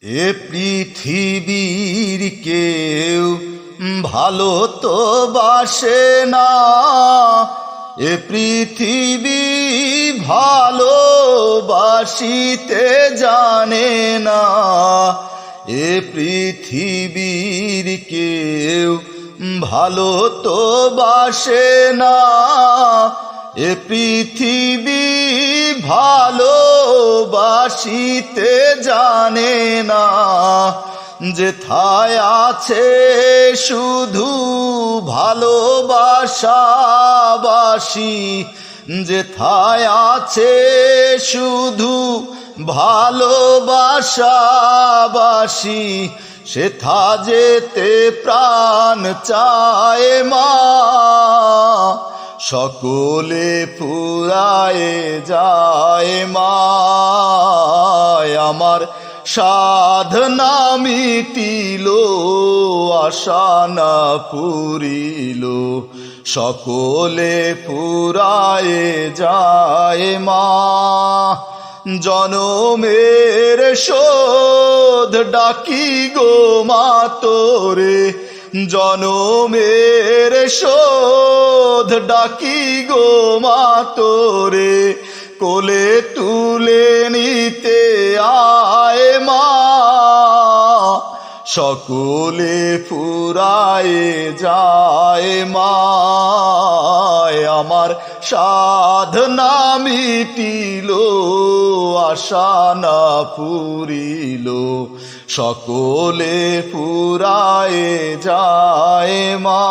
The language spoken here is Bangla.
এ পৃথিবীর কেউ ভালো তো বাসে না, এ পৃথিবী ভালোবাসিতে জানে না। এ পৃথিবীর কেউ ভালো তো বাসে না, এ পৃথিবী ভালোবাসিতে জানে না। যেথায় আছে শুধু ভালোবাসাবাসি, যেথায় আছে শুধু ভালোবাসাবাসি, সেথা যেতে প্রাণ চায় মা। সকলে ফুরায়ে যায় মা, আমার সাধনা মিটিল, আশা না পুরিল। সকলে ফুরায়ে যায় মা, জনমের শোধ ডাকি গো মা তোরে, জনমের শোধ ডাকি গো মা তোরে। কোলে তুলে নিতে আয় মা, সকলে ফুরায়ে যায় মা, আমার সাধনা মিটিল, আশা না পুরিল। সকলে ফুরায়ে যায় মা।